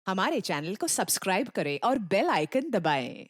हमारे चैनल को सब्सक्राइब करें और बेल आइकन दबाएं।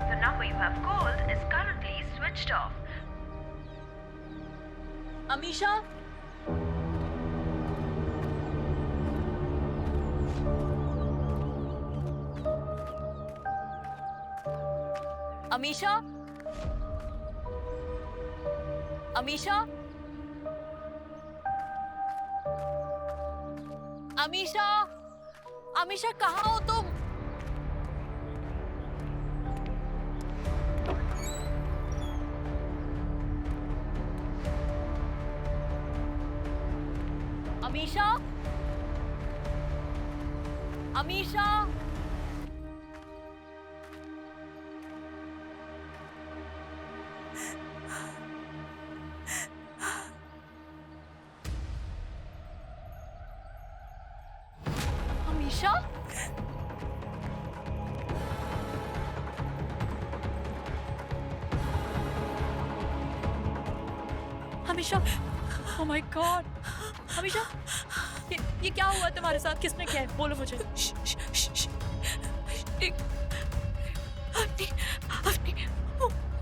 The number you have called is currently switched off. Amisha, Amisha, Amisha, Amisha, Amisha कहाँ हो तुम? Amisha, Amisha, Amisha, Amisha, oh my God, Amisha, ये क्या हुआ तुम्हारे साथ? किसने किया है? बोलो मुझे।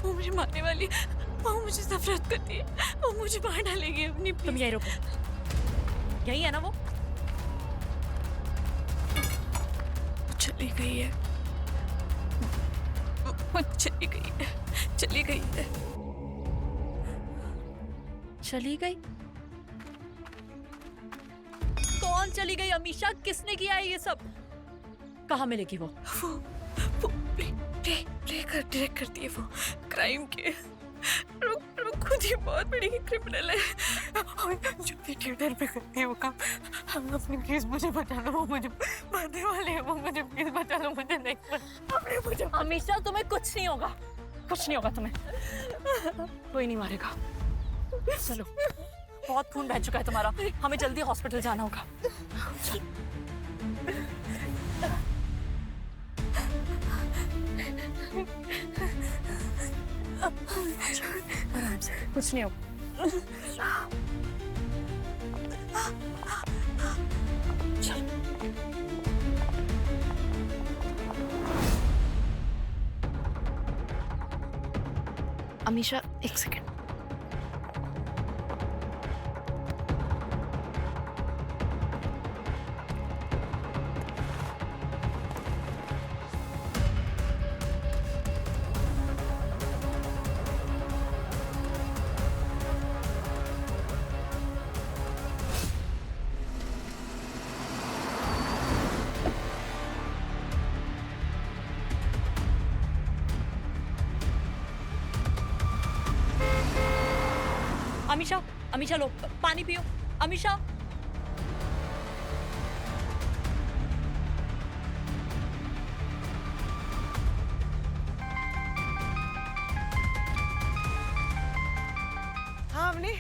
वो मुझे मारने वाली है। वो मुझे नफरत करती है। वो मुझे मार डालेगी अपनी। तुम यहीं रुको। यही है ना वो? चली गई है। वो चली गई है। चली गई है। चली गई? कौन चली गई अमीशा? किसने किया है ये सब? कहाँ मिलेगी वो? वो प्ले करती है वो क्राइम के। वो खुद ही बहुत बड़ी क्रिमिनल है और जो भी थिएटर पे करती है वो काम। हम अपनी प्लीज मुझे बचा लो। वो मुझे मारने वाले हैं। वो मुझे प्लीज बचा लो। मुझे नहीं मुझे अमीशा तुम्हें कुछ नहीं होगा। कुछ नहीं होगा तुम्हें। कोई नहीं मारेगा। चलो, बहुत खून बह चुका है तुम्हारा। हमें जल्दी हॉस्पिटल जाना होगा। आराम से, कुछ नहीं होगा। अमीशा, एक सेकंड। अमीशा, अमीशा लो पानी पियो। अमीशा, हाँ अवनी,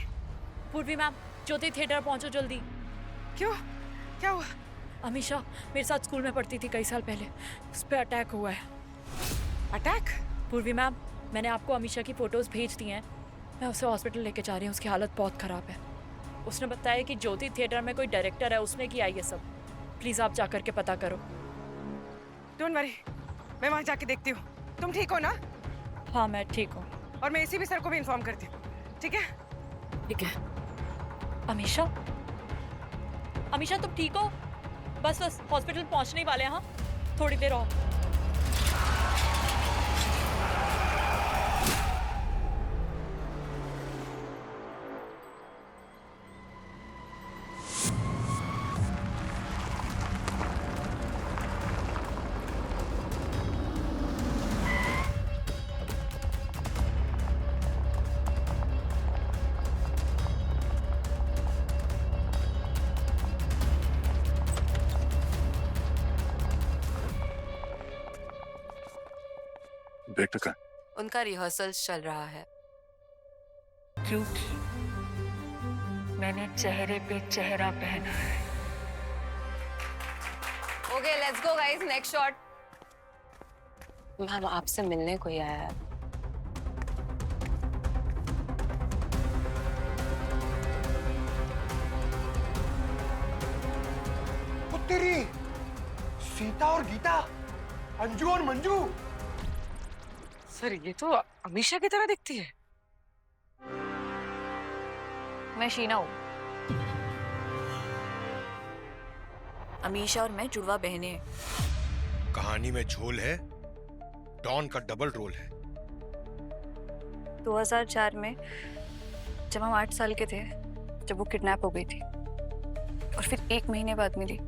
पूर्वी मैम, ज्योति थिएटर पहुंचो जल्दी। क्यों? क्या हुआ? अमीशा मेरे साथ स्कूल में पढ़ती थी कई साल पहले। उस पर अटैक हुआ है। अटैक? पूर्वी मैम, मैंने आपको अमीशा की फोटोज भेज दी हैं। मैं उसे हॉस्पिटल लेके जा रही हूँ। उसकी हालत बहुत ख़राब है। उसने बताया कि ज्योति थिएटर में कोई डायरेक्टर है, उसने किया ये सब। प्लीज़ आप जा करके पता करो। डोंट वरी, मैं वहाँ जाके देखती हूँ। तुम ठीक हो ना? हाँ मैं ठीक हूँ। और मैं एसीपी सर को भी इन्फॉर्म करती हूँ, ठीक है? ठीक है। अमीशा, अमीशा तुम ठीक हो? बस बस हॉस्पिटल पहुँचने ही वाले हैं। हाँ, थोड़ी देर और। बेटा का उनका रिहर्सल्स चल रहा है। क्योंकि मैंने चेहरे पे चेहरा पहना है। Okay let's go guys, next shot. Ma'am आपसे मिलने कोई आया है। तेरी सीता और गीता, अंजू और मंजू। सर ये तो अमीशा की तरह दिखती है। मैं शीना हूँ। अमीशा और मैं जुड़वा बहनें हैं। कहानी में झोल है, डॉन का डबल रोल है। 2004 में जब हम 8 साल के थे, जब वो किडनैप हो गई थी और फिर 1 महीने बाद मिली।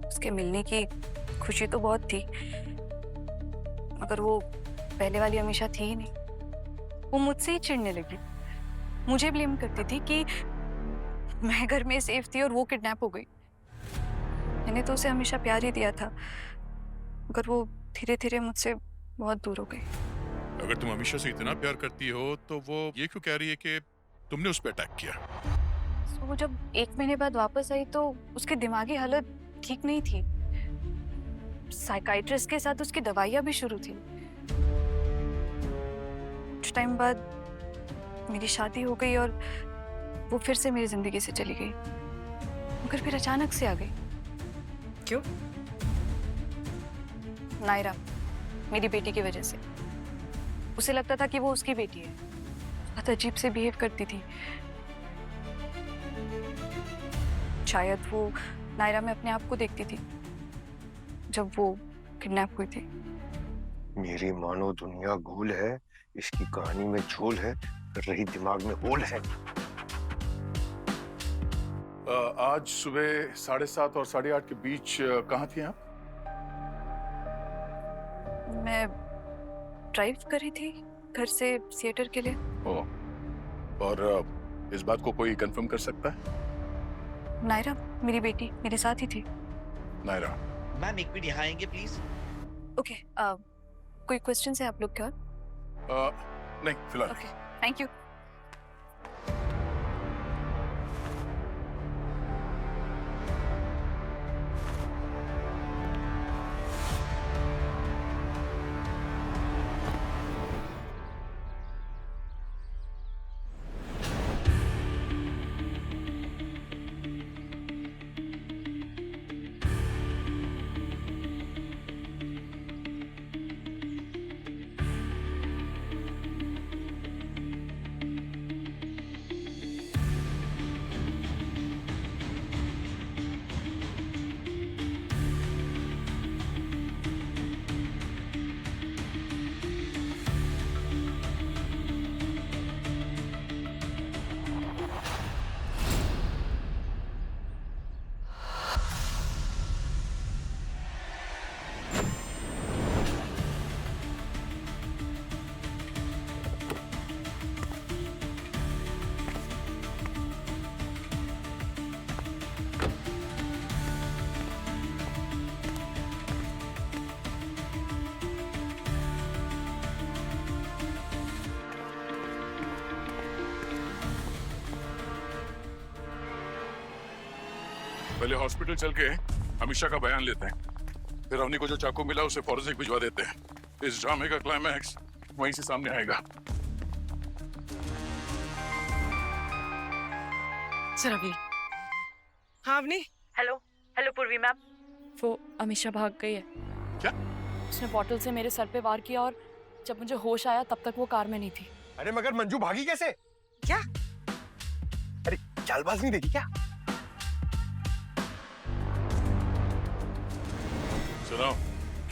उसके मिलने की खुशी तो बहुत थी, मगर वो पहले वाली अमीशा थी ही नहीं। वो मुझसे ही चिढ़ने लगी, मुझे ब्लेम करती थी कि मैं घर में सेफ थी और वो किडनैप हो गई। मैंने तो उसे हमेशा प्यार ही दिया था, मगर वो धीरे धीरे मुझसे बहुत दूर हो गई। अगर तुम अमीशा से इतना प्यार करती हो तो वो ये क्यों कह रही है कि तुमने उस पर अटैक किया? तो वो जब 1 महीने बाद वापस आई तो उसकी दिमागी हालत ठीक नहीं थी। साइकाइट्रिस्ट के साथ उसकी दवाइयाँ भी शुरू थी। कुछ टाइम बाद मेरी शादी हो गई और वो फिर से मेरी जिंदगी से चली गई, मगर फिर अचानक से आ गई। क्यों? नायरा, मेरी बेटी की वजह से। उसे लगता था कि वो उसकी बेटी है। बहुत अजीब से बिहेव करती थी। शायद वो नायरा में अपने आप को देखती थी जब वो किडनैप हुई थी। मेरी मानो दुनिया गोल है, इसकी कहानी में झोल है, रही दिमाग में होल है। आज सुबह 7:30 और 8:30 के बीच कहाँ थी आप? मैं ड्राइव कर रही थी घर से थिएटर के लिए। ओह, और इस बात को कोई कंफर्म कर सकता है? नायरा, मेरी बेटी, मेरे साथ ही थी। नायरा, मैम एक मिनट यहाँ आएंगे प्लीज। ओके, कोई क्वेश्चन है आप लोग के और? नहीं फिलहाल। Okay, thank you. पहले हॉस्पिटल चल के अमीशा का बयान लेते हैं, फिर अवनी को जो चाकू मिला उसे फॉरेंसिक भिजवा देते हैं। इस ड्रामे का क्लाइमैक्स वहीं से सामने आएगा। सर अभी। हाँ अवनी। हेलो हेलो पूर्वी मैम। वो अमीशा भाग गई है। क्या? उसने बॉटल से मेरे सर पे वार किया और जब मुझे होश आया तब तक वो कार में नहीं थी। अरे मगर मंजू भागी कैसे? क्या? अरे चालबाज नहीं देखी क्या? सुनो,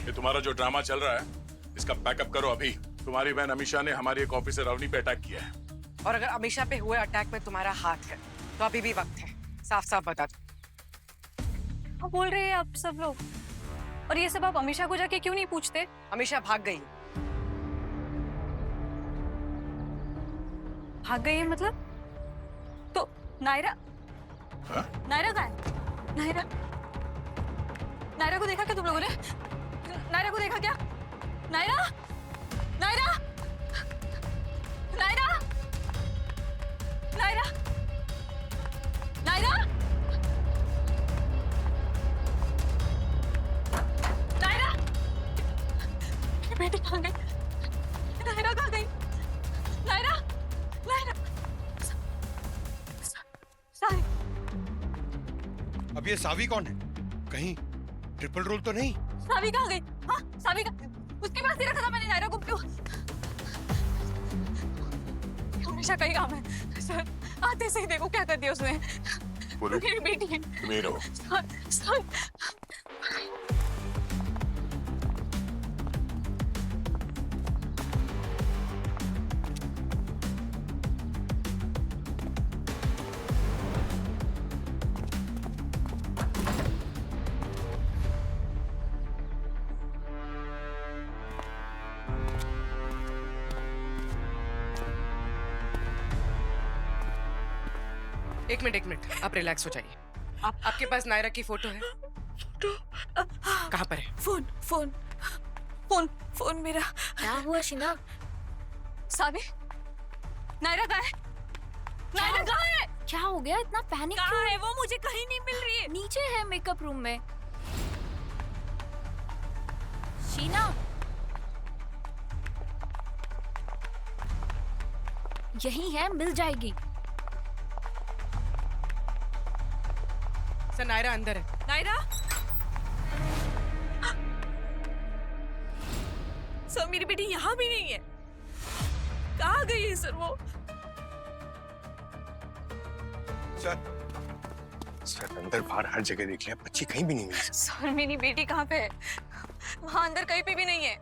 ये तुम्हारा जो ड्रामा चल रहा है इसका बैकअप करो अभी। तुम्हारी बहन अमीशा ने हमारी एक ऑफिसर अवनी पे अटैक किया है। और अगर अमीशा पे हुए अटैक में तुम्हारा हाथ है तो अभी भी वक्त है, साफ साफ बता दो। क्या बोल रहे हैं आप सब लोग? और ये सब आप अमीशा को जाके क्यों नहीं पूछते? अमीशा भाग गई। भाग गई है मतलब? तो नायरा? हाँ? नायरा कहाँ है? नायरा? नायरा को देखा क्या तुम लोगों ने? नायरा को देखा क्या? नायरा? बेटी कहाँ गई? नायरा कहाँ गई? नायरा, नायरा, सावी। अब ये सावी कौन है? कहीं ट्रिपल रोल तो नहीं? सावी कहाँ गई? हाँ, सावी का उसके पास ही रखा था मैंने नायरा को। क्यों? हमेशा कहीं काम है सर, आते से ही देखो क्या कर दिया उसने। बोलो, मेरी बेटी है। तुम यहीं रहो। सर, एक मिनट, आप रिलैक्स हो जाइए। आपके पास नायरा की फोटो है? कहाँ पर है? फोन फोन फोन फोन मेरा। क्या हुआ शीना? सावी, नायरा कहाँ है? नायरा कहाँ है? क्या हो गया? इतना पैनिक कहाँ है वो? मुझे कहीं नहीं मिल रही है। नीचे है मेकअप रूम में। शीना, यही है, मिल जाएगी। सर नायरा अंदर है। नायरा, सर मेरी बेटी यहाँ भी नहीं है। कहाँ गई है सर वो? सर अंदर बाहर हर जगह देख लिया, बच्ची कहीं भी नहीं मिली। सर मेरी बेटी कहाँ पे है? वहाँ अंदर कहीं पे भी नहीं है।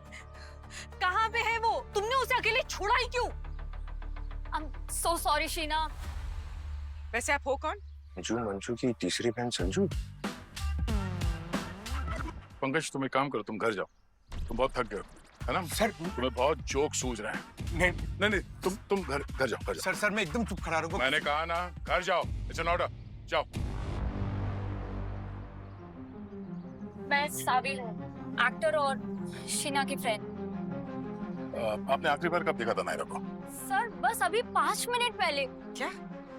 कहाँ पे है वो? तुमने उसे अकेले छोड़ा ही क्यों? I'm so sorry Sheena. वैसे आप हो कौन? मंजू की तीसरी बहन संजू। पंकज, तुम एक काम करो, तुम घर जाओ, तुम बहुत थक गए हो, है ना? सर तुम्हें बहुत जोक सूझ रहे हैं। नहीं नहीं, तुम घर जाओ। सर मैं एकदम चुप खड़ा रहूंगा। मैंने कहा ना, घर जाओ। इट्स एन ऑर्डर, जाओ। मैं सावी हूँ, एक्टर और शीना की फ्रेंड। आपने आखिरी बार कब देखा था नायरा को? सर बस अभी 5 मिनट पहले। क्या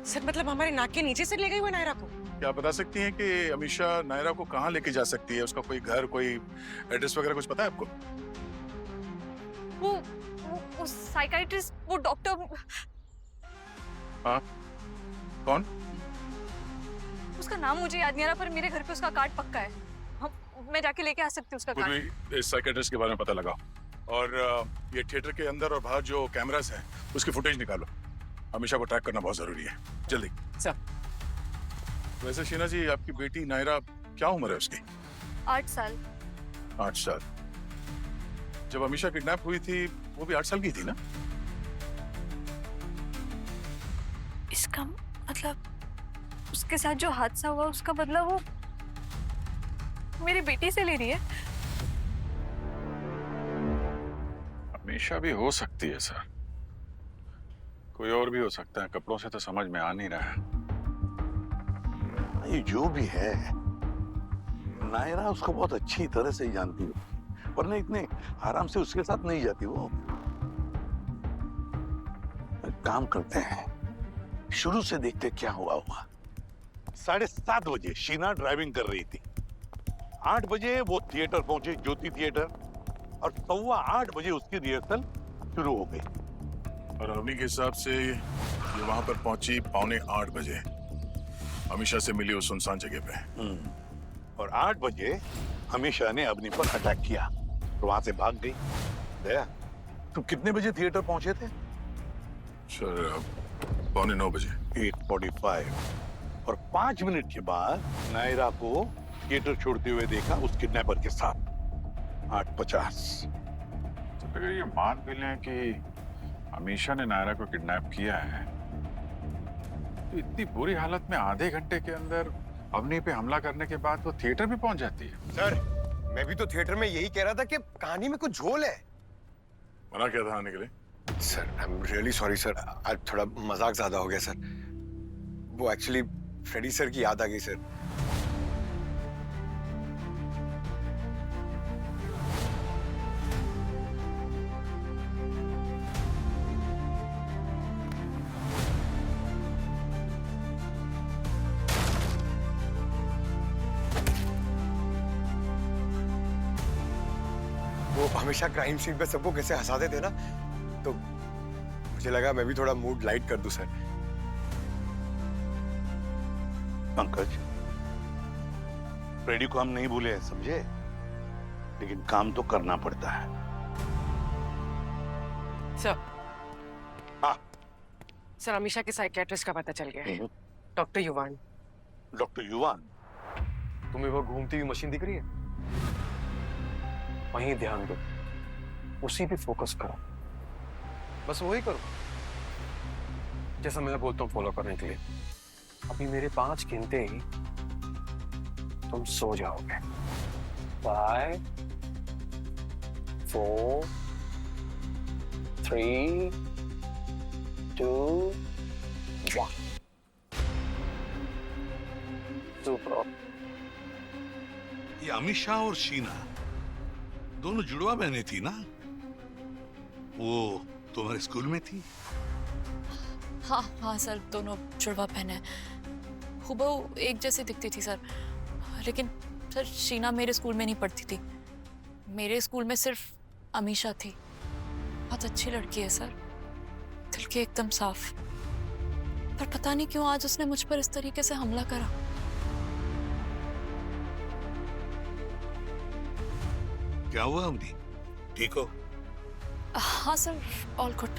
सर, मतलब हमारे नाक के नीचे से ले गई वो नायरा को? क्या आप बता सकती हैं कि अमीशा नायरा को कहाँ लेके जा सकती है? उसका कोई घर, कोई एड्रेस वगैरह कुछ पता है आपको? वो साइकाइट्रिस्ट, वो डॉक्टर। हाँ, कौन? उसका नाम मुझे याद नहीं आ रहा, पर मेरे घर पे उसका कार्ड पक्का है। मैं जाके लेके आ सकती हूँ उसका कार्ड। पूरी इस साइकियाट्रिस्ट के बारे में पता लगाओ और ये थिएटर के अंदर और बाहर जो कैमरास हैं उसकी फुटेज निकालो। अमीशा को ट्रैक करना बहुत जरूरी है, जल्दी। सर। वैसे शीना जी, आपकी बेटी नायरा क्या उम्र है उसकी? 8 साल। 8 साल। जब अमीशा किडनैप हुई थी वो भी 8 साल की थी ना? इसका मतलब उसके साथ जो हादसा हुआ उसका बदला वो मेरी बेटी से ले रही है। अमीशा भी हो सकती है सर, कोई और भी हो सकता है, कपड़ों से तो समझ में आ नहीं रहा है। ये जो भी है, नायरा उसको बहुत अच्छी तरह से जानती है, वरना इतने आराम से उसके साथ नहीं जाती वो। काम करते हैं, शुरू से देखते क्या हुआ हुआ। 7:30 बजे शीना ड्राइविंग कर रही थी। 8 बजे वो थिएटर पहुंचे, ज्योति थिएटर, और 7:15 बजे उसकी रिहर्सल शुरू हो गई। और अवनी के हिसाब से ये वहां पर पहुंची 7:45 बजे, अमीशा से मिली उस सुनसान जगह पे। और 8 बजे अमीशा ने अवनी पर अटैक किया, तो वहां से भाग गई। दया, तुम कितने बजे थिएटर पहुंचे थे? सर 8:45 बजे। 8:45। और 5 मिनट के बाद नायरा को थिएटर छोड़ते हुए देखा उस किडनैपर के साथ। 8:50। तो अगर ये मान भी लें कि अमीशा ने नायरा को किडनैप किया है, तो इतनी बुरी हालत में आधे घंटे के अंदर अवनी पे हमला करने के बाद वो थिएटर भी पहुंच जाती है। सर मैं भी तो थिएटर में यही कह रहा था कि कहानी में कुछ झोल है। मना किया था आने के लिए। Sir I am really sorry sir, आज थोड़ा मजाक ज्यादा हो गया सर। वो एक्चुअली फ्रेडी सर की याद आ गई सर। हमेशा क्राइम सीन पे सबको कैसे हंसाते थे ना, तो मुझे लगा मैं भी थोड़ा मूड लाइट कर दूं सर। पंकज, फ्रेडी को हम नहीं भूले हैं, समझे, लेकिन काम तो करना पड़ता है। सर, हाँ सर अमीशा के साइकियाट्रिस्ट का पता चल गया है, डॉक्टर युवान। डॉक्टर युवान? तुम्हें वो घूमती हुई मशीन दिख रही है? वहीं ध्यान दो, उसी पे फोकस करो, बस वही करो जैसा मैं बोलता हूँ फॉलो करने के लिए। अभी मेरे 5 गिनते ही तुम सो जाओगे। 5 4 3 2 1। सुपर। ये अमीशा और शीना दोनों जुड़वा बहनें थी ना? वो तुम्हारे स्कूल में थी? हाँ हाँ सर, दोनों जुड़वा बहन है, हुबहू एक जैसी दिखती थी सर। लेकिन सर शीना मेरे स्कूल में नहीं पढ़ती थी, मेरे स्कूल में सिर्फ अमीशा थी। बहुत अच्छी लड़की है सर, दिल के एकदम साफ। पर पता नहीं क्यों आज उसने मुझ पर इस तरीके से हमला करा। क्या हुआ अमनी, ठीक हो? हाँ sir, all good.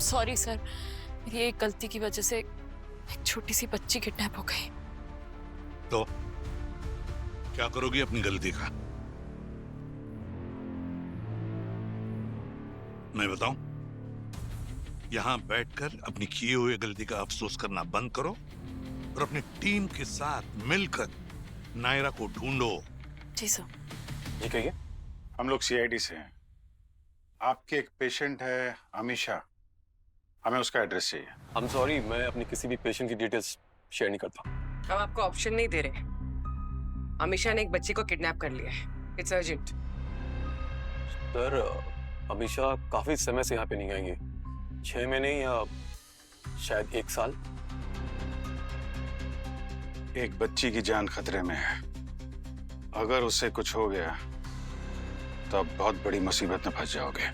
Sorry sir, मेरी एक गलती की वजह से एक छोटी सी बच्ची किडनैप हो गई। तो क्या करोगी अपनी गलती का? मैं बताऊं? यहां बैठकर अपनी किए हुए गलती का अफसोस करना बंद करो और अपनी टीम के साथ मिलकर नायरा को ढूंढो। जी सर। ये कहिए। हम लोग सीआईडी से हैं। आपके एक पेशेंट है अमीशा, हमें उसका एड्रेस चाहिए। I'm sorry, मैं अपनी किसी भी पेशेंट की डिटेल्स शेयर नहीं करता। हम आपको ऑप्शन नहीं दे रहे। अमीशा ने एक बच्ची को किडनैप कर लिया है, इट्स अर्जेंट। सर, अमीशा काफी समय से यहाँ पे नहीं आई है, 6 महीने या शायद 1 साल। एक बच्ची की जान खतरे में है, अगर उससे कुछ हो गया तो आप बहुत बड़ी मुसीबत में फंस जाओगे।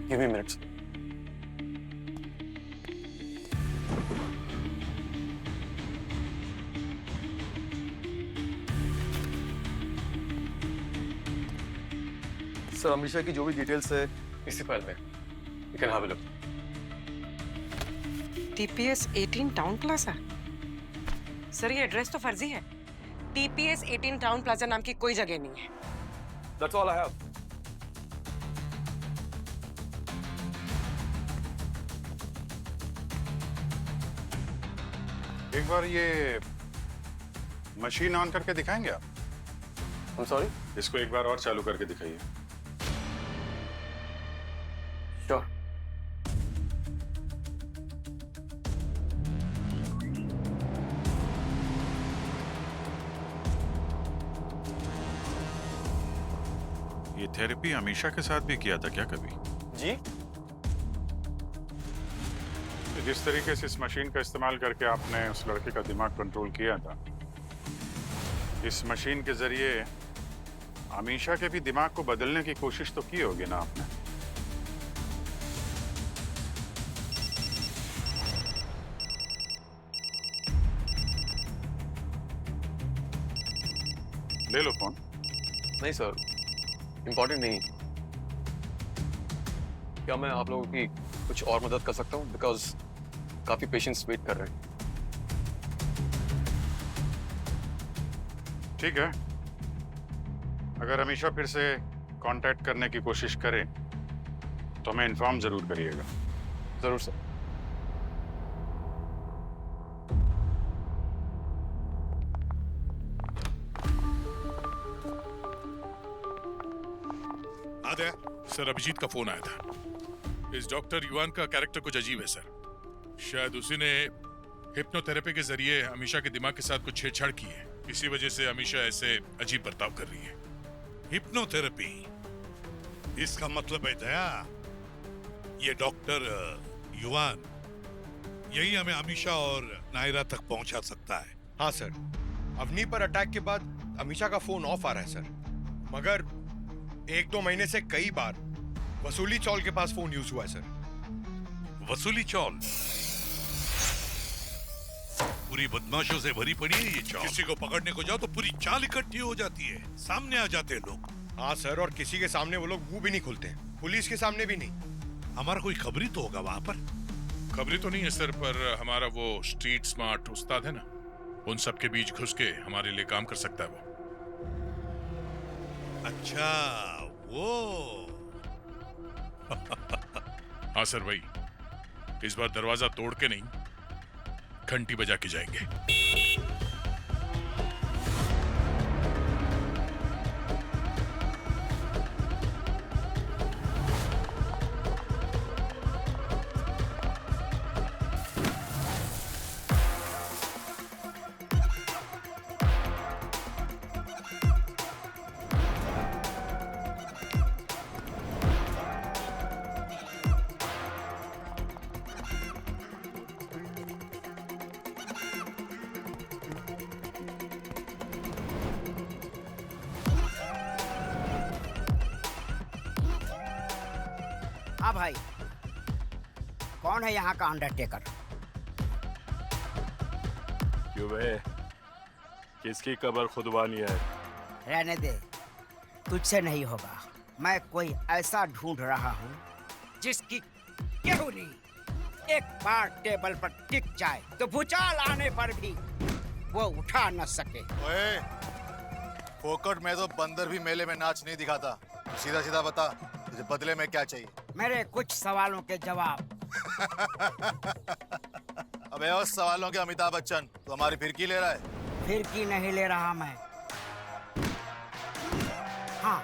Give me minutes. Sir, Amisha की जो भी डिटेल्स है इसी फाइल में। You can have a look. TPS 18 town plaza? Sir ये एड्रेस तो फर्जी है। TPS 18 टाउन प्लाजा नाम की कोई जगह नहीं है। That's all I have. एक बार ये मशीन ऑन करके दिखाएंगे आप? I'm sorry? इसको एक बार और चालू करके दिखाइए। Sure. ये थेरेपी अमीशा के साथ भी किया था क्या कभी? जी? जिस तरीके से इस मशीन का इस्तेमाल करके आपने उस लड़के का दिमाग कंट्रोल किया था, इस मशीन के जरिए अमीशा के भी दिमाग को बदलने की कोशिश तो की होगी ना आपने? ले लो फोन। नहीं सर, इम्पोर्टेंट नहीं। क्या मैं आप लोगों की कुछ और मदद कर सकता हूँ? बिकॉज काफी पेशेंट्स वेट कर रहे हैं। ठीक है, अगर अमीशा फिर से कांटेक्ट करने की कोशिश करे तो हमें इन्फॉर्म जरूर करिएगा। जरूर सर। आदया, सर अभिजीत का फोन आया था। इस डॉक्टर युवान का कैरेक्टर कुछ अजीब है सर। शायद उसी ने हिप्नोथेरेपी के जरिए अमीशा के दिमाग के साथ कुछ छेड़छाड़ की है, इसी वजह से अमीशा ऐसे अजीब बर्ताव कर रही है। हिप्नोथेरेपी, इसका मतलब है दया ये डॉक्टर युवान यही हमें अमीशा और नायरा तक पहुंचा सकता है। हाँ सर, अवनी पर अटैक के बाद अमीशा का फोन ऑफ आ रहा है सर, मगर 1-2 महीने से कई बार वसूली चौल के पास फोन यूज हुआ है सर। वसूली चौल पूरी बदमाशों से भरी पड़ी है ये चौल। किसी को पकड़ने को जाओ तो पूरी चाल इकट्ठी हो जाती है, सामने आ जाते हैं लोग। हाँ सर, और किसी के सामने वो लोग मुंह भी नहीं खोलते, पुलिस के सामने भी नहीं। हमारा कोई खबरी तो होगा वहां पर। खबरी तो नहीं है सर, पर हमारा वो स्ट्रीट स्मार्ट उस्ताद है ना, उन सब के बीच घुस के हमारे लिए काम कर सकता है वो। अच्छा वो हाँ सर भाई, इस बार दरवाजा तोड़ के नहीं, घंटी बजा के जाएंगे। हाँ भाई, कौन है यहाँ का अंडरटेकर? क्यों बे, किसकी कब्र खुदवानी है? रहने दे, तुझसे नहीं होगा। मैं कोई ऐसा ढूंढ रहा हूँ जिसकी केहू नहीं एक बार टेबल पर टिक जाए तो भूचाल आने पर भी वो उठा न सके। ओए, फोकट में तो बंदर भी मेले में नाच नहीं दिखाता। सीधा सीधा बता, तुझे बदले में क्या चाहिए? मेरे कुछ सवालों के जवाब। अबे उस सवालों के अमिताभ बच्चन, तू हमारी फिरकी ले रहा है? फिरकी नहीं ले रहा मैं। हाँ,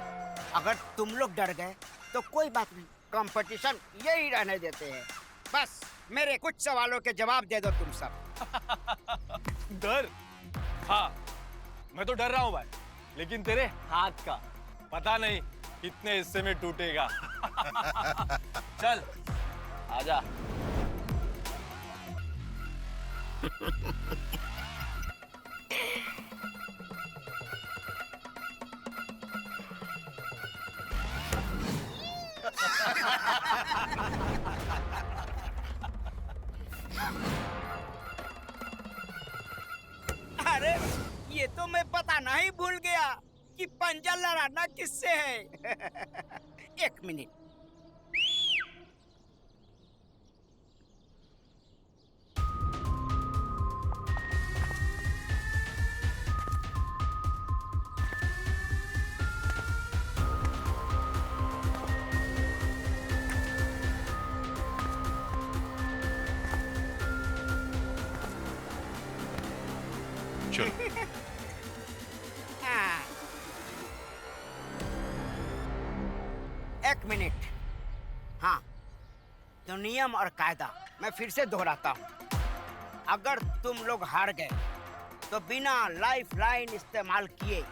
अगर तुम लोग डर गए तो कोई बात नहीं, कंपटीशन यही रहने देते हैं। बस मेरे कुछ सवालों के जवाब दे दो तुम सब। डर? हाँ, मैं तो डर रहा हूँ भाई, लेकिन तेरे हाथ का पता नहीं कितने हिस्से में टूटेगा। चल आजा। अरे ये तो मैं बताना ही भूल गया कि पंजा लड़ाना किससे है। एक मिनट। चलो। हाँ। एक मिनट। हाँ, तो नियम और कायदा मैं फिर से दोहराता हूँ। अगर तुम लोग हार गए तो बिना लाइफ लाइन इस्तेमाल किए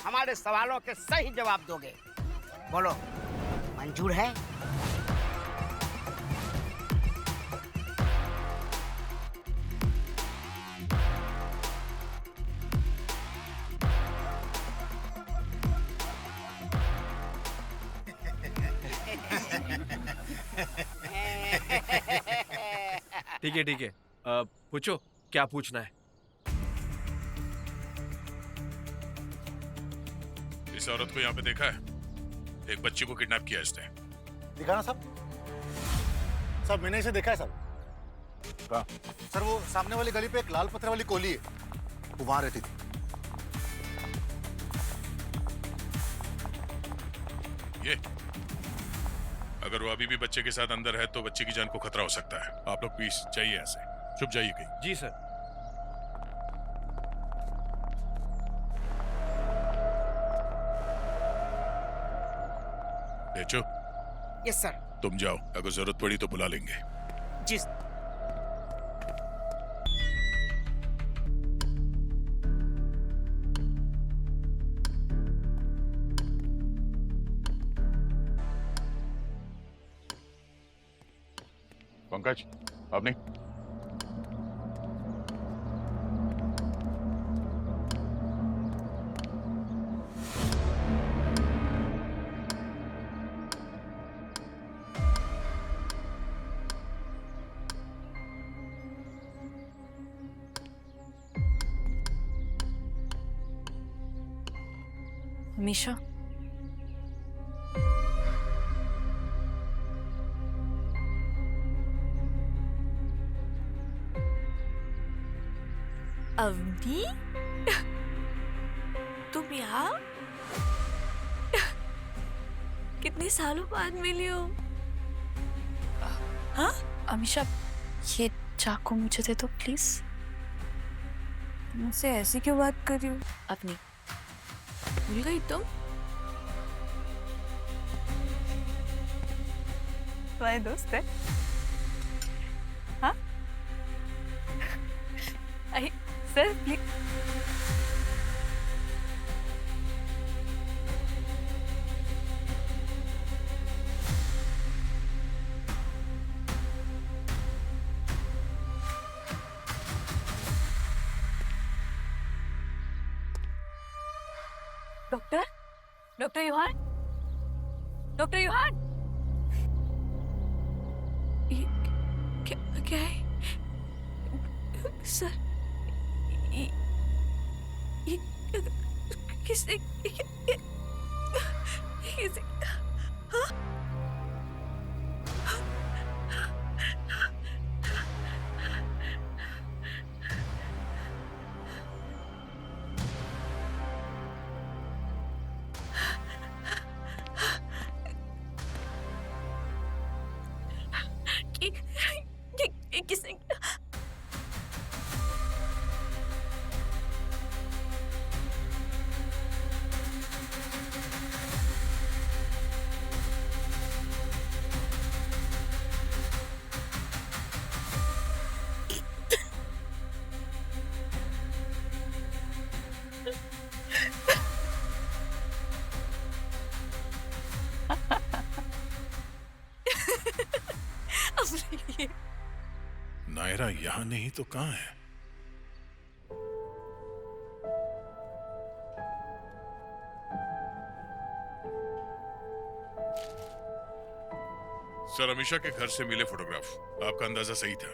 हमारे सवालों के सही जवाब दोगे। बोलो, मंजूर है? ठीक है ठीक है, पूछो क्या पूछना है। इस औरत को यहाँ पे देखा है? एक बच्ची को किडनैप किया इसने। दिखा ना सब? सर मैंने इसे देखा है सर। सर वो सामने वाली गली पे एक लाल पत्थर वाली कोली है, वो वहां रहती थी। ये अगर वो अभी भी बच्चे के साथ अंदर है तो बच्चे की जान को खतरा हो सकता है। आप लोग प्लीज जाइए यहाँ से, चुप जाइए कहीं। जी सर। बेचो। Yes sir. तुम जाओ, अगर जरूरत पड़ी तो बुला लेंगे। जी। पंकज, अवनी। अमीशा, अवनी, तुम यहाँ? कितने सालों बाद मिली हो? हाँ? अमीशा, ये चाकू मुझे दे दो प्लीज। मुझसे ऐसी क्यों बात कर रही हो? अपनी भूल गई तुम? तुम्हारे दोस्त है? हाँ? आई sir please. Doctor, doctor Yuhan, doctor Yuhan, ये क्या है सर? ये किसने हाँ? किसने? नायरा यहाँ नहीं तो कहाँ है? सर, अमीशा के घर से मिले फोटोग्राफ, आपका अंदाजा सही था।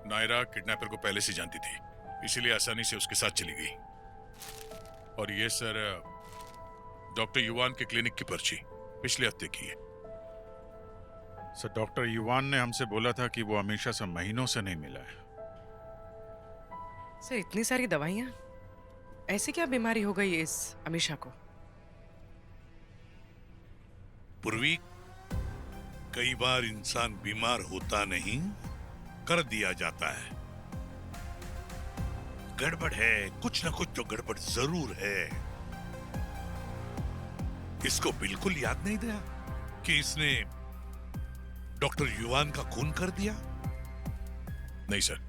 नायरा किडनैपर को पहले से जानती थी, इसीलिए आसानी से उसके साथ चली गई। और ये सर डॉक्टर युवान के क्लिनिक की पर्ची पिछले हफ्ते की है। सर, डॉक्टर युवान ने हमसे बोला था कि वो अमीशा से महीनों से नहीं मिला है। सर, इतनी सारी दवाइयाँ, ऐसी क्या बीमारी हो गई इस अमीशा को? पूर्वी, कई बार इंसान बीमार होता नहीं, कर दिया जाता है। गड़बड़ है, कुछ ना कुछ तो गड़बड़ जरूर है। इसको बिल्कुल याद नहीं दिया कि इसने डॉक्टर युवान का खून कर दिया? नहीं सर।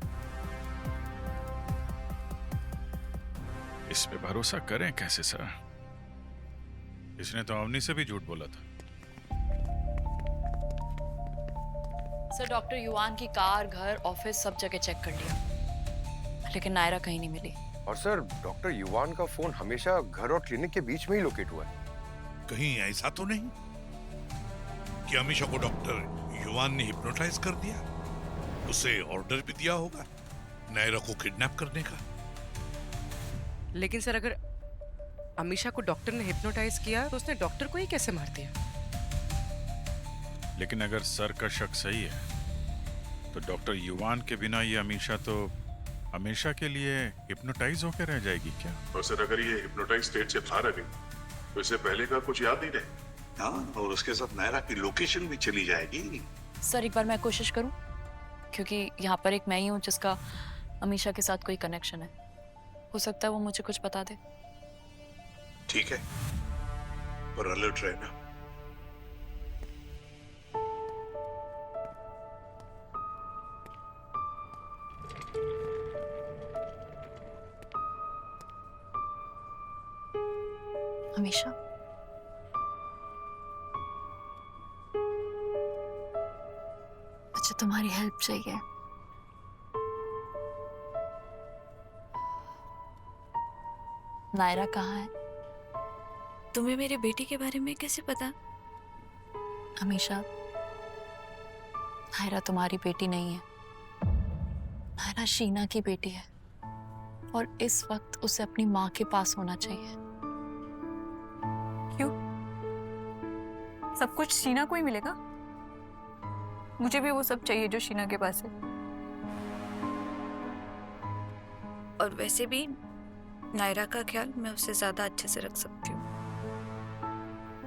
इस पे भरोसा करें कैसे सर? इसने तो अवनी से भी झूठ बोला था। सर, डॉक्टर युवान की कार, घर, ऑफिस सब जगह चेक कर लिया, लेकिन नायरा कहीं नहीं मिली। और सर, डॉक्टर युवान का फोन हमेशा घर और क्लिनिक के बीच में ही लोकेट हुआ है। कहीं ऐसा तो नहीं कि अमीशा को डॉक्टर युवान ने हिप्नोटाइज कर दिया? उसे ऑर्डर भी दिया होगा नायरा को किडनैप करने का। लेकिन सर, अगर अमीशा को डॉक्टर ने हिप्नोटाइज किया तो उसने डॉक्टर को ही कैसे मार दिया? लेकिन अगर सर का शक सही है तो डॉक्टर युवान के बिना ये अमीशा तो हमेशा के लिए हिप्नोटाइज होकर रह जाएगी क्या? और सर, अगर ये हिप्नोटाइज स्टेट से बाहर आ गई तो इसे पहले का कुछ याद नहीं रहे। हाँ, और उसके साथ नायरा की लोकेशन भी चली जाएगी। सर, एक बार मैं कोशिश करूं, क्योंकि यहाँ पर एक मैं ही हूँ जिसका अमीशा के साथ कोई कनेक्शन है। हो सकता है वो मुझे कुछ बता दे। ठीक है, पर अलर्ट रहना। अमीशा, मुझे तुम्हारी हेल्प चाहिए। नायरा कहाँ है? तुम्हें मेरी बेटी के बारे में कैसे पता? हमेशा नायरा तुम्हारी बेटी नहीं है, नायरा शीना की बेटी है और इस वक्त उसे अपनी माँ के पास होना चाहिए। क्यों? सब कुछ शीना को ही मिलेगा? मुझे भी वो सब चाहिए जो शीना के पास है। और वैसे भी नायरा का ख्याल मैं उससे ज्यादा अच्छे से रख सकती हूँ।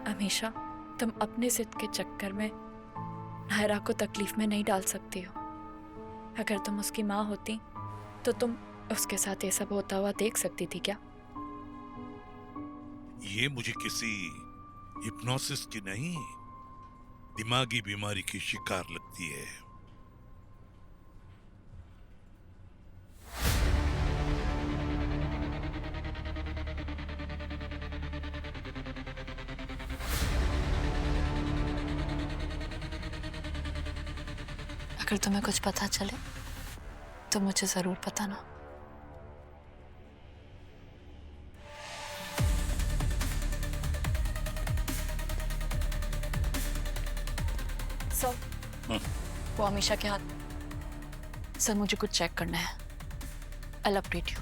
अमीशा, तुम अपने जिद के चक्कर में नायरा को तकलीफ में नहीं डाल सकती हो। अगर तुम उसकी माँ होती तो तुम उसके साथ ये सब होता हुआ देख सकती थी क्या? ये मुझे किसी हिप्नोसिस की नहीं, दिमागी बीमारी की शिकार लगती है। अगर तुम्हें कुछ पता चले तो मुझे जरूर बताना। सर, वो अमीशा के हाथ। सर, मुझे कुछ चेक करना है। I'll update you.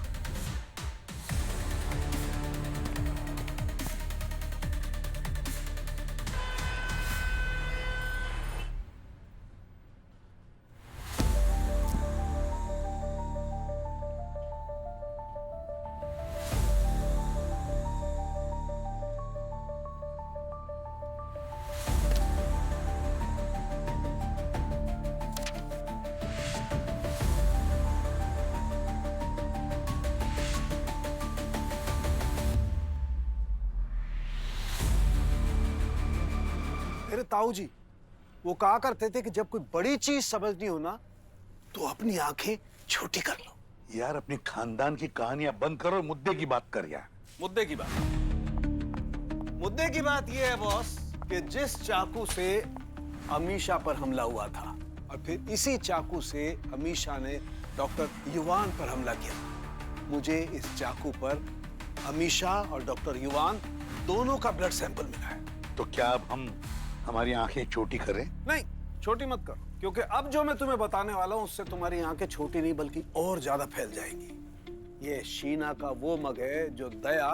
मेरे ताऊ जी वो कहा करते थे कि जब कोई बड़ी चीज समझनी हो ना तो अपनी आंखें छोटी कर लो। यार अपनी खानदान की कहानियां बंद करो और मुद्दे की बात कर यार। मुद्दे की बात ये है बॉस कि जिस चाकू से अमीशा पर हमला हुआ था और फिर इसी चाकू से अमीशा ने डॉक्टर युवान पर हमला किया, मुझे इस चाकू पर अमीशा और डॉक्टर युवान दोनों का ब्लड सैंपल मिला है। तो क्या अब हम हमारी आंखें छोटी करें? नहीं, छोटी मत करो, क्योंकि अब जो मैं तुम्हें बताने वाला हूं उससे तुम्हारी आंखें छोटी नहीं बल्कि और ज्यादा फैल जाएंगी। ये शीना का वो मग है जो दया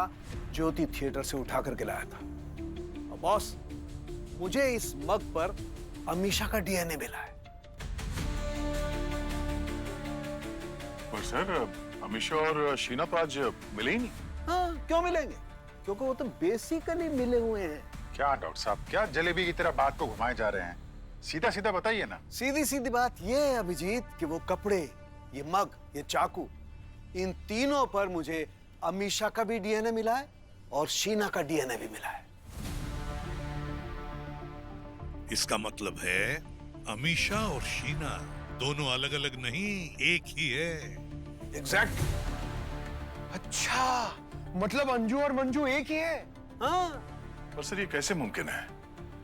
ज्योति थिएटर से उठा करके लाया था। और बॉस, मुझे इस मग पर अमीशा का डीएनए मिला है। पर सर, अमीशा और शीना तो आज मिले ही नहीं। हाँ, क्यों मिलेंगे? क्योंकि वो तो बेसिकली मिले हुए हैं। क्या डॉक्टर साहब, क्या जलेबी की तरह बात को घुमाए जा रहे हैं? सीधा सीधा बताइए ना। सीधी सीधी बात ये है अभिजीत कि वो कपड़े, ये मग, ये चाकू, इन तीनों पर मुझे अमीशा का भी डीएनए मिला है और शीना का डीएनए भी मिला है। इसका मतलब है अमीशा और शीना दोनों अलग अलग नहीं, एक ही है। एग्जैक्टली। अच्छा, मतलब अंजू और मंजू एक ही है? हाँ। पर सर, ये कैसे मुमकिन है?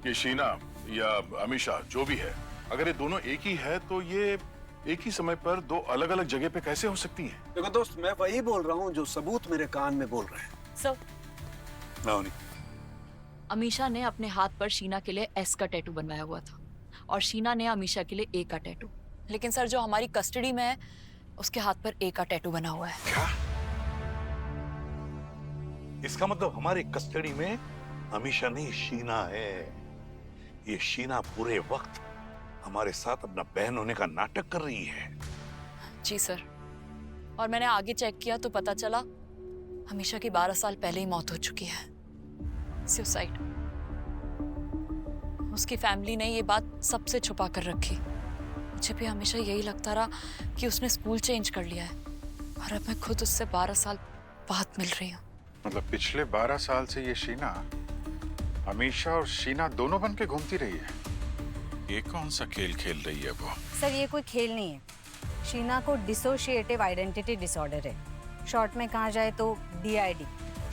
ये शीना या अमीशा जो भी है, अगर ये दोनों एक ही है तो ये एक ही समय पर दो अलग अलग जगह पे कैसे हो सकती हैं? देखो दोस्त, मैं वही बोल रहा हूँ जो सबूत मेरे कान में बोल रहे हैं। सर, नहीं। अमीशा ने अपने हाथ पर शीना के लिए एस का टैटू बनवाया हुआ था और शीना ने अमीशा के लिए ए का टैटू। लेकिन सर, जो हमारी कस्टडी में है उसके हाथ पर ए का टैटू बना हुआ है। क्या? इसका मतलब हमारे कस्टडी में अमीशा नहीं, शीना है। ये शीना पूरे वक्त हमारे साथ अपना बहन होने का नाटक कर रही है। जी सर, और मैंने आगे चेक किया तो पता चला अमीशा की 12 साल पहले ही मौत हो चुकी है, सुसाइड। उसकी फैमिली ने ये बात सबसे छुपा कर रखी। मुझे भी हमेशा यही लगता रहा कि उसने स्कूल चेंज कर लिया है और अब मैं खुद उससे 12 साल बाद मिल रही हूँ। मतलब पिछले 12 साल से ये शीना अमीशा और शीना दोनों बन के घूमती रही है। ये कौन सा खेल खेल रही है वो? सर, ये कोई खेल नहीं है। शीना को डिसोशिएटिव आइडेंटिटी डिसऑर्डर है, शॉर्ट में कहा जाए तो DID।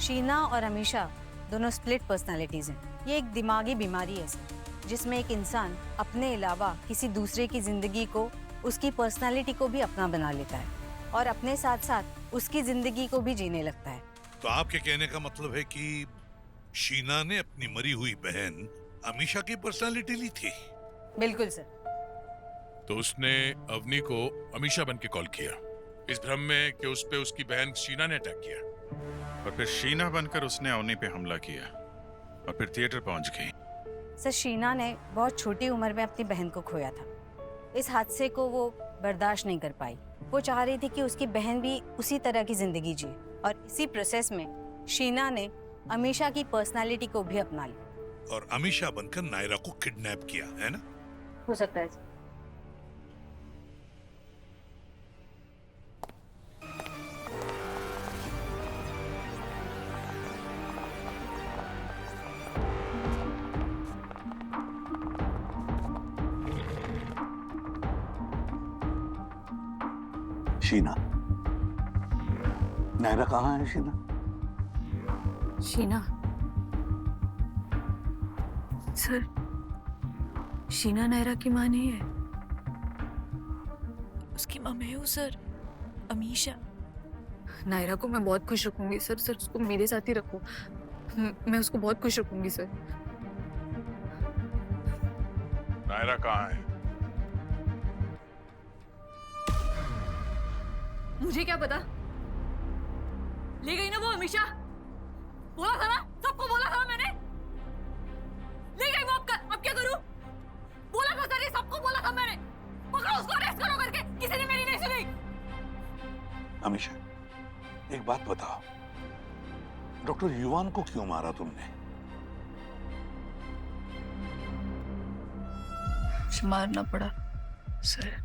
शीना और अमीशा दोनों स्प्लिट पर्सनालिटीज हैं। ये एक दिमागी बीमारी है सर, जिसमें एक इंसान अपने अलावा किसी दूसरे की जिंदगी को उसकी पर्सनालिटी को भी अपना बना लेता है और अपने साथ साथ उसकी जिंदगी को भी जीने लगता है। तो आपके कहने का मतलब है कि शीना ने अपनी मरी हुई बहन अमीशा की पर्सनालिटी ली थी? बिल्कुल सर। तो उसने अवनी को अमीशा बन के कॉल किया इस भ्रम में कि उस पे उसकी बहन शीना ने अटैक किया, और फिर शीना बनकर उसने अवनी पे हमला किया और फिर थिएटर पहुंच गई। सर शीना ने बहुत छोटी उम्र में अपनी बहन को खोया था। इस हादसे को वो बर्दाश्त नहीं कर पाई। वो चाह रही थी कि उसकी बहन भी उसी तरह की जिंदगी जिए और इसी प्रोसेस में शीना ने अमीशा की पर्सनालिटी को भी अपना लिया और अमीशा बनकर नायरा को किडनैप किया, है ना? हो सकता है सर। शीना, नायरा कहाँ है शीना? शीना सर, शीना नायरा की माँ नहीं है। उसकी माँ मैं हूँ सर, अमीशा। नायरा को मैं बहुत खुश रखूंगी सर। सर उसको मेरे साथ ही रखो। मैं उसको बहुत खुश रखूंगी सर। नायरा कहाँ है? मुझे क्या पता, ले गई ना वो अमीशा। बोला था ना, सबको बोला था मैंने। ले गई वो, अब क्या करूं? बोला था सर, ये सबको बोला था मैंने। पकड़ो उसको, अरेस्ट करो करके। किसी ने मेरी नहीं सुनी। अमीशा, एक बात बताओ, डॉक्टर युवान को क्यों मारा तुमने? मुझे मारना पड़ा सर।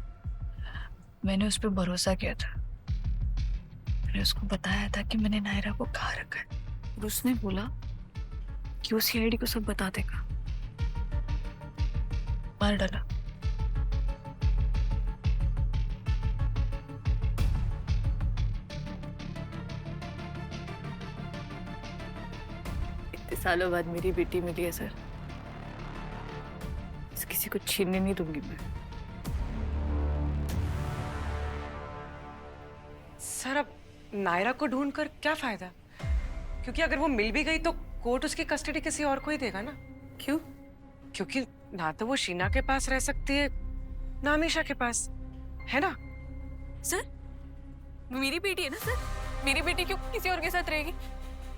मैंने उस पर भरोसा किया था। मैंने उसको बताया था कि मैंने नायरा को कहाँ रखा है और उसने बोला कि वो सीआईडी को सब बता देगा। मार डाला। इतने सालों बाद मेरी बेटी मिली है सर। इसे किसी को छीनने नहीं दूंगी मैं। सर अब नायरा को ढूंढकर क्या फायदा? क्योंकि अगर वो मिल भी गई तो कोर्ट उसकी कस्टडी किसी और को ही देगा ना। क्यों? क्योंकि ना तो वो शीना के पास रह सकती है ना अमीशा के पास, है ना? सर मेरी बेटी है ना सर, मेरी बेटी क्यों किसी और के साथ रहेगी?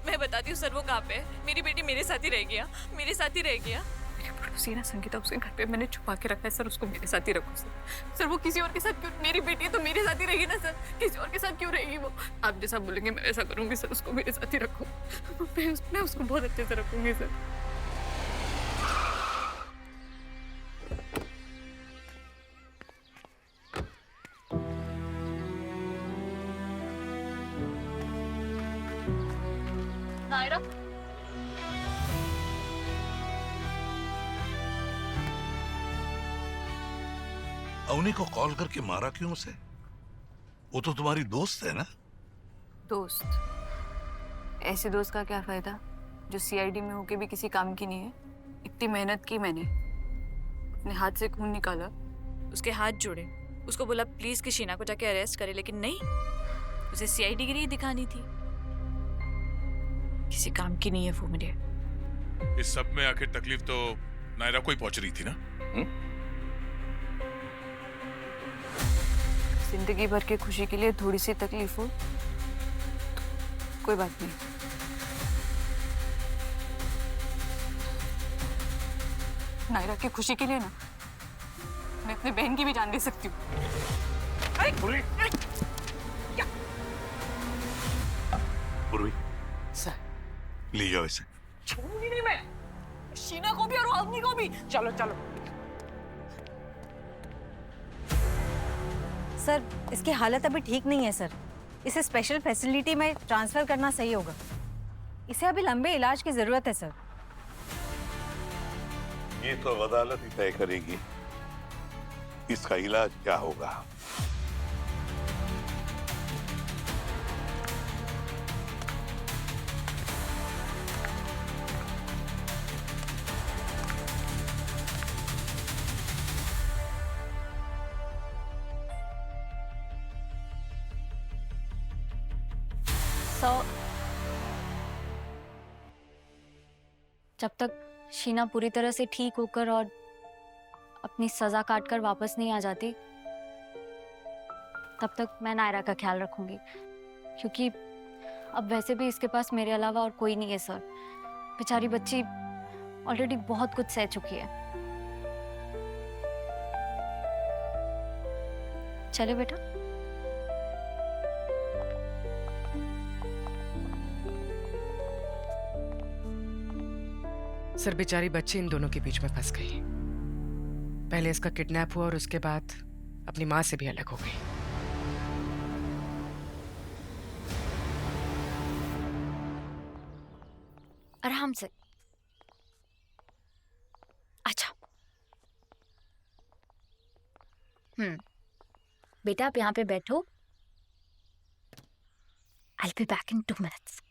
मैं बताती हूँ सर वो कहाँ पे है। मेरी बेटी मेरे साथ ही रह गया, मेरे साथ ही रह गया। मेरे पड़ोसी ना संगीता, उसके घर पे मैंने छुपा के रखा है सर। उसको मेरे साथ ही रखो सर। सर वो किसी और के साथ क्यों? मेरी बेटी है तो मेरे साथ ही रहेगी ना सर। किसी और के साथ क्यों रहेगी वो? आप जैसा बोलेंगे मैं ऐसा करूंगी सर। उसको मेरे साथ ही रखो। मैं उसको बहुत अच्छे से रखूंगी सर। नायरा, अवनी को कॉल करके मारा क्यों उसे? वो तो तुम्हारी दोस्त है ना? दोस्त? ऐसे दोस्त का क्या फायदा जो सीआईडी में होके भी किसी काम की नहीं है। इतनी मेहनत की मैंने, अपने हाथ से खून निकाला, उसके हाथ जोड़े, उसको बोला प्लीज कि शीना को जाके अरेस्ट करे, लेकिन नहीं, उसे सीआईडी गिरी दिखानी थी। किसी काम की नहीं है वो मेरे। इस सब में आखिर तकलीफ तो नायरा को ही पहुंच रही थी ना? जिंदगी भर की खुशी के लिए थोड़ी सी तकलीफ हो तो कोई बात नहीं। नायरा की खुशी के लिए ना मैं अपनी बहन की भी जान दे सकती हूँ। पूर्वी, सर ले जाओ इसे। छोड़ूंगी नहीं मैं, शीना को भी और अवनी को भी। चलो चलो। सर इसकी हालत अभी ठीक नहीं है सर। इसे स्पेशल फैसिलिटी में ट्रांसफर करना सही होगा। इसे अभी लंबे इलाज की जरूरत है सर। ये तो अदालत ही तय करेगी इसका इलाज क्या होगा। जब तक शीना पूरी तरह से ठीक होकर और अपनी सजा काटकर वापस नहीं आ जाती, तब तक मैं नायरा का ख्याल रखूंगी, क्योंकि अब वैसे भी इसके पास मेरे अलावा और कोई नहीं है सर। बेचारी बच्ची ऑलरेडी बहुत कुछ सह चुकी है। चले बेटा। सर बेचारी बच्ची इन दोनों के बीच में फंस गई। पहले इसका किडनैप हुआ और उसके बाद अपनी माँ से भी अलग हो गई। आराम से। अच्छा। बेटा आप यहाँ पे बैठो। I'll be back in 2 minutes.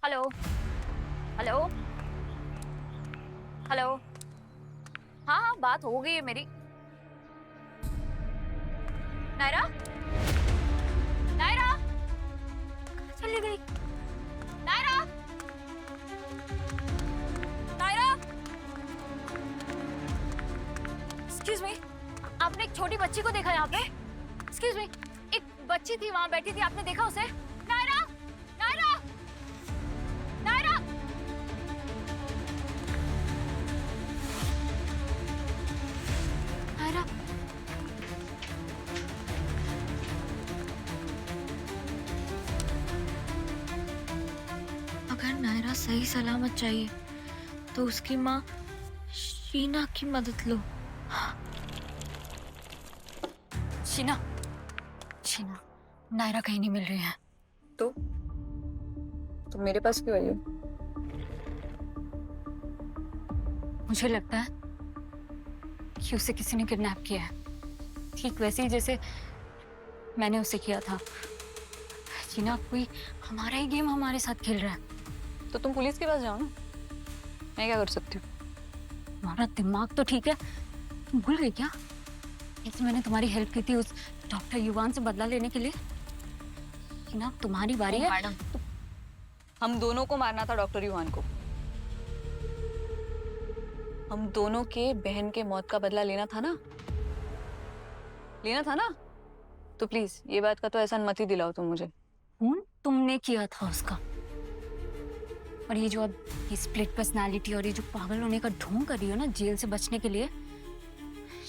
Hello hello hello. हाँ हाँ बात हो गई है मेरी। नायरा नायरा कहाँ चली गई? नायरा नायरा एक्सक्यूज मी, आपने एक छोटी बच्ची को देखा यहाँ पे? एक्सक्यूज मी, एक बच्ची थी वहां बैठी थी, आपने देखा उसे? नायरा नायरा नायरा। नायरा अगर नायरा सही सलामत चाहिए तो उसकी माँ शीना की मदद लो। शीना शीना नायरा कहीं नहीं मिल रही है। तो मेरे पास क्यों आई हो? मुझे लगता है कि उसे किसी ने किडनैप किया है, ठीक वैसे ही जैसे मैंने उसे किया था। शीना कोई हमारा ही गेम हमारे साथ खेल रहा है। तो तुम पुलिस के पास जाओ ना, मैं क्या कर सकती हूँ? तुम्हारा दिमाग तो ठीक है, तुम भूल गई क्या जैसे मैंने तुम्हारी हेल्प की थी उस डॉक्टर युवान से बदला लेने के लिए? शीना तुम्हारी बारी है। मैडम हम दोनों को मारना था, डॉक्टर युवान को। हम दोनों के बहन के मौत का बदला लेना था ना, लेना था ना। तो प्लीज ये बात का तो एहसान मत ही दिलाओ तुम मुझे। खून तुमने किया था उसका, और ये जो अब ये स्प्लिट पर्सनालिटी और ये जो पागल होने का ढोंग कर रही हो ना जेल से बचने के लिए,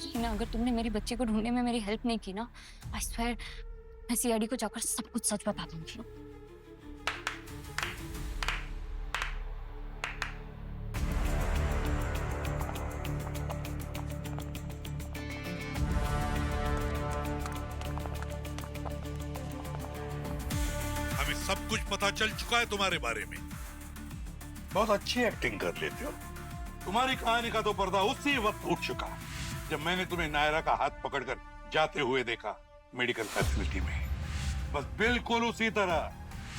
शीना अगर तुमने मेरी बच्ची को ढूंढने में मेरी हेल्प नहीं की ना, आई स्वेयर मैं सीआईडी को जाकर सब कुछ सच बता दूंगी। हमें सब कुछ पता चल चुका है तुम्हारे बारे में। बहुत अच्छी एक्टिंग कर लेते हो। तुम्हारी कहानी का तो पर्दा उसी वक्त उठ चुका जब मैंने तुम्हें नायरा का हाथ पकड़कर जाते हुए देखा मेडिकल फैसिलिटी में। बस बिल्कुल उसी तरह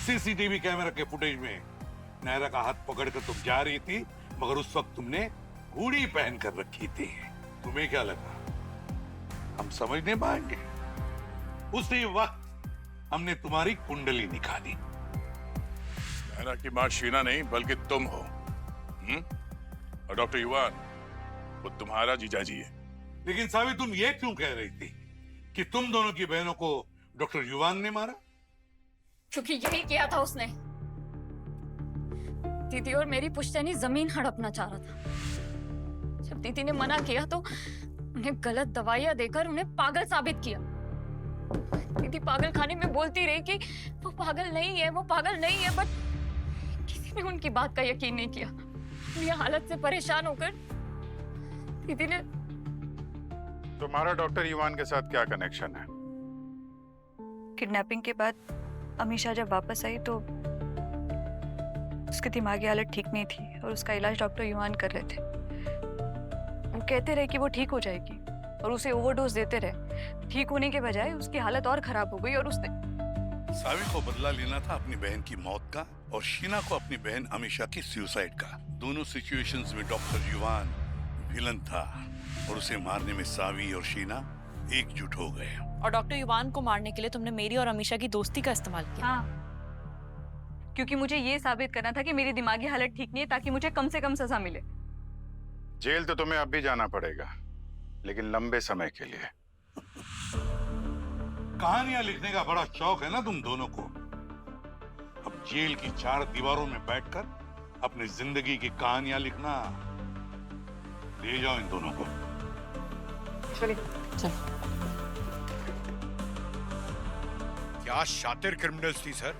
सीसीटीवी कैमरा के फुटेज में नायरा का हाथ पकड़कर तुम जा रही थी, मगर उस वक्त तुमने घूड़ी पहन कर रखी थी। तुम्हें क्या लगा हम समझ नहीं पाएंगे? उसी वक्त हमने तुम्हारी कुंडली निकाली। नायरा की मां शीना नहीं बल्कि तुम हो। और डॉक्टर युवान वो तुम्हारा जीजाजी है। लेकिन सावी तुम ये क्यों कह रही थी कि तुम दोनों की बहनों को डॉक्टर युवान ने मारा? क्योंकि यही किया था उसने। दीदी और मेरी पुश्तैनी जमीन हड़पना चाह रहा था। जब दीदी ने मना किया तो उन्हें गलत दवाइयां देकर उन्हें पागल साबित किया। दीदी पागल खाने में बोलती रही कि वो पागल नहीं है, वो पागल नहीं है, बट किसी ने उनकी बात का यकीन नहीं किया। ये हालत से परेशान होकर दीदी ने तुम्हारा डॉक्टर युवान के साथ क्या कनेक्शन है? किडनैपिंग के बाद अमीशा जब वापस आई तो उसकी दिमागी हालत ठीक नहीं थी और उसका इलाज डॉक्टर युवान कर रहे थे। वो कहते रहे कि वो ठीक हो जाएगी और उसे ओवरडोज देते रहे। ठीक होने के बजाय उसकी हालत और खराब हो गई और उसने सावी को बदला लेना था अपनी बहन की मौत का और शीना को अपनी बहन अमीशा की सुसाइड का। दोनों सिचुएशंस में डॉक्टर युवान विलन था और उसे मारने में सावी और शीना एकजुट हो गए। और डॉक्टर युवान को मारने के लिए तुमने मेरी और अमीशा की दोस्ती का इस्तेमाल किया। हाँ, क्योंकि मुझे ये साबित करना था कि मेरी दिमागी हालत ठीक नहीं है ताकि मुझे कम से कम सजा मिले। जेल तो तुम्हें अब भी जाना पड़ेगा, लेकिन लंबे समय के लिए। कहानियां लिखने का बड़ा शौक है ना तुम दोनों को। अब जेल की 4 दीवारों में बैठकर अपनी जिंदगी की कहानियां लिखना। ले जाओ इन दोनों को। चल। क्या शातिर क्रिमिनल्स थी सर।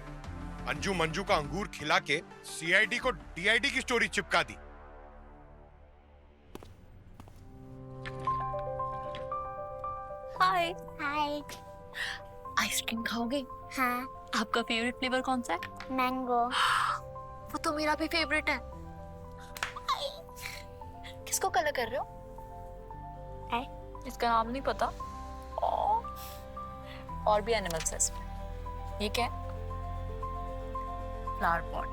अंजू मंजू का अंगूर खिला के सीआईडी को डीआईडी की स्टोरी चिपका दी। हाय। हाय। आइसक्रीम खाओगे? हाँ। आपका फेवरेट फ्लेवर कौन सा है? मैंगो। वो तो मेरा भी फेवरेट है। किसको कलर कर रहे हो? इसका नाम नहीं पता। और भी एनिमल्स है इसमें। ये क्या है? Flower pot.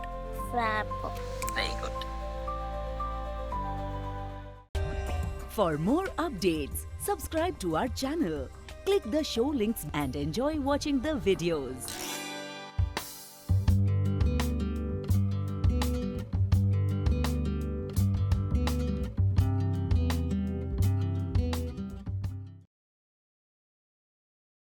Flower pot. Very good. For more updates, subscribe to our channel, click the show links and enjoy watching the videos.